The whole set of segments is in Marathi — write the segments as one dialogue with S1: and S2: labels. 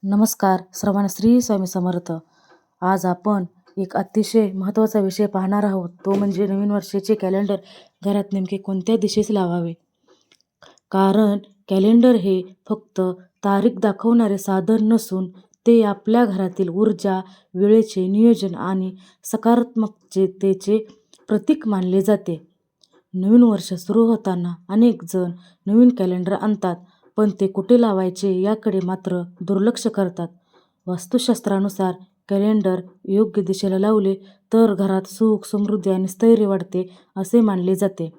S1: नमस्कार सर्वांना, श्री स्वामी समर्थ. आज आपण एक अतिशय महत्त्वाचा विषय पाहणार आहोत. तो म्हणजे नवीन वर्षाचे कॅलेंडर घरात नेमके कोणत्या दिशेस लावावे. कारण कॅलेंडर हे फक्त तारीख दाखवणारे साधन नसून ते आपल्या घरातील ऊर्जा, वेळेचे नियोजन आणि सकारात्मकतेचे प्रतीक मानले जाते. नवीन वर्ष सुरू होताना अनेक जण नवीन कॅलेंडर आणतात, पण ते कुठे लावायचे याकडे मात्र दुर्लक्ष करतात. वास्तुशास्त्रानुसार कॅलेंडर योग्य दिशेला लावले तर घरात सुख, समृद्धी आणि स्थैर्य वाढते असे मानले जाते.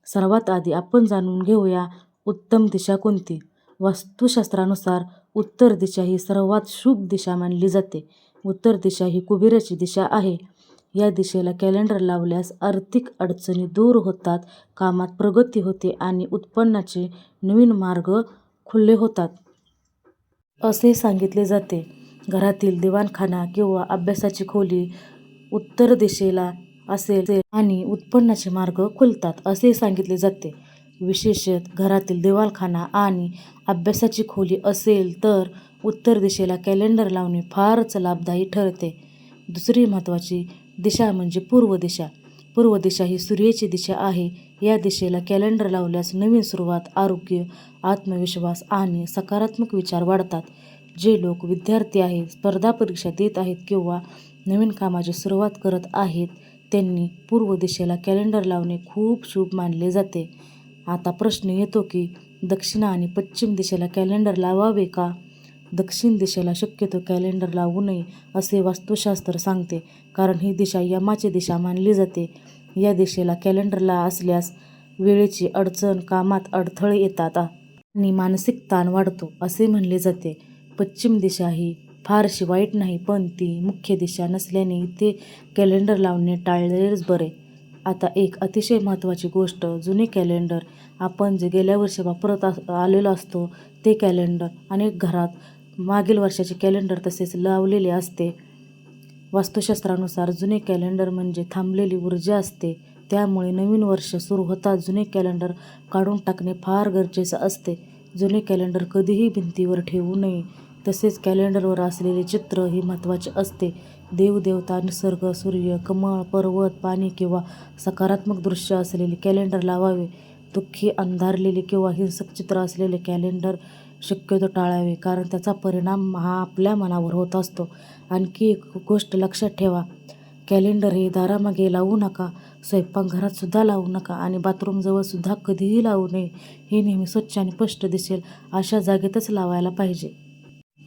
S1: सर्वात आधी आपण जाणून घेऊया उत्तम दिशा कोणती. वास्तुशास्त्रानुसार उत्तर दिशा ही सर्वात शुभ दिशा मानली जाते. उत्तर दिशा ही कुबेराची दिशा आहे. या दिशेला कॅलेंडर लावल्यास आर्थिक अडचणी दूर होतात, कामात प्रगती होते आणि उत्पन्नाचे नवीन मार्ग खुले होतात असे सांगितले जाते. घरातील दिवाणखाना किंवा अभ्यासाची खोली उत्तर दिशेला असेल आणि उत्पन्नाचे मार्ग खुलतात असे सांगितले जाते. विशेषतः घरातील दिवाणखाना आणि अभ्यासाची खोली असेल तर उत्तर दिशेला कॅलेंडर लावणे फारच लाभदायी ठरते. दुसरी महत्त्वाची दिशा म्हणजे पूर्व दिशा. पूर्व दिशा ही सूर्याची दिशा आहे. या दिशेला कॅलेंडर लावल्यास नवीन सुरुवात, आरोग्य, आत्मविश्वास आणि सकारात्मक विचार वाढतात. जे लोक विद्यार्थी आहेत, स्पर्धा परीक्षा देत आहेत किंवा नवीन कामाची सुरुवात करत आहेत, त्यांनी पूर्व दिशेला कॅलेंडर लावणे खूप शुभ मानले जाते. आता प्रश्न येतो की दक्षिण आणि पश्चिम दिशेला कॅलेंडर लावावे का? दक्षिण दिशेला शक्यतो कॅलेंडर लावू नये असे वास्तुशास्त्र सांगते, कारण ही दिशा यमाची दिशा मानली जाते. या दिशेला कॅलेंडरला असल्यास वेळेची अडचण, कामात अडथळे येतात आणि मानसिक ताण वाढतो असे म्हणले जाते. पश्चिम दिशा ही फारशी वाईट नाही, पण ती मुख्य दिशा नसल्याने इथे कॅलेंडर लावणे टाळलेच बरे. आता एक अतिशय महत्त्वाची गोष्ट, जुने कॅलेंडर आपण जे गेल्या वर्षी वापरत आलेलो असतो ते कॅलेंडर अनेक घरात मागील वर्षाचे कॅलेंडर तसेच लावलेले असते. वास्तुशास्त्रानुसार जुने कॅलेंडर म्हणजे थांबलेली ऊर्जा असते. त्यामुळे नवीन वर्ष सुरू होताच जुने कॅलेंडर काढून टाकणे फार गरजेचे असते. जुने कॅलेंडर कधीही भिंतीवर ठेवू नये. तसेच कॅलेंडरवर असलेले चित्र ही महत्त्वाचे असते. देवदेवता, निसर्ग, सूर्य, कमळ, पर्वत, पाणी किंवा सकारात्मक दृश्य असलेले कॅलेंडर लावावे. दुःखी, अंधारलेले किंवा हिंसक चित्र असलेले कॅलेंडर शक्यतो टाळावे, कारण त्याचा परिणाम हा आपल्या मनावर होत असतो. आणखी एक गोष्ट लक्षात ठेवा, कॅलेंडर हे दारामागे लावू नका, स्वयंपाकघरात सुद्धा लावू नका आणि बाथरूमजवळ सुद्धा कधीही लावू नये. हे नेहमी स्वच्छ आणि स्पष्ट दिसेल अशा जागेतच लावायला पाहिजे.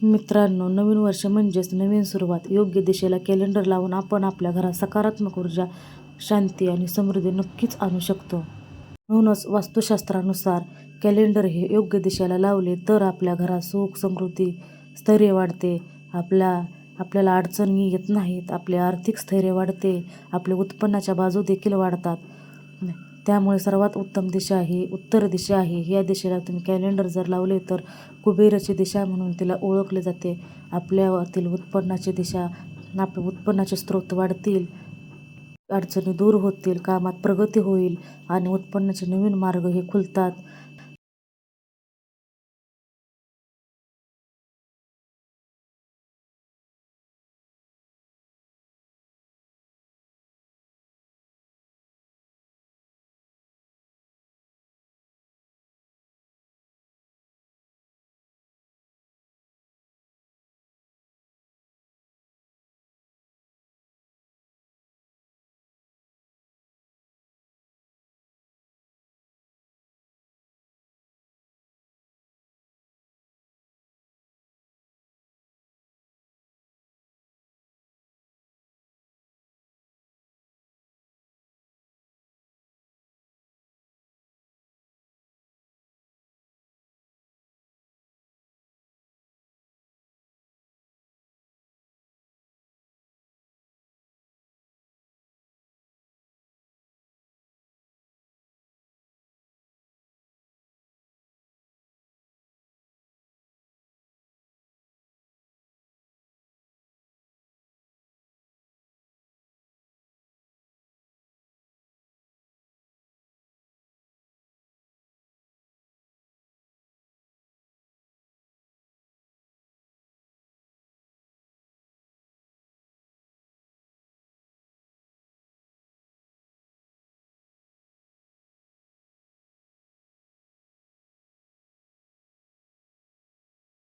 S1: मित्रांनो, नवीन वर्ष म्हणजेच नवीन सुरुवात. योग्य दिशेला कॅलेंडर लावून आपण आपल्या घरात सकारात्मक ऊर्जा, शांती आणि समृद्धी नक्कीच आणू शकतो. म्हणूनच वास्तुशास्त्रानुसार कॅलेंडर हे योग्य दिशेला लावले तर आपल्या घरात सुख, समृद्धी, स्थैर्य वाढते. आपल्याला अडचणी येत नाहीत. आपले आर्थिक स्थैर्य वाढते. आपले उत्पन्नाच्या बाजू देखील वाढतात. त्यामुळे सर्वात उत्तम दिशा ही उत्तर दिशा आहे. या दिशेला तुम्ही कॅलेंडर जर लावले तर कुबेराची दिशा म्हणून तिला ओळखले जाते. आपल्यातील उत्पन्नाची दिशा, आपले उत्पन्नाचे स्रोत वाढतील, अडचणी दूर होतील, कामात प्रगती होईल आणि उत्पन्नाचे नवीन मार्ग हे खुलतात.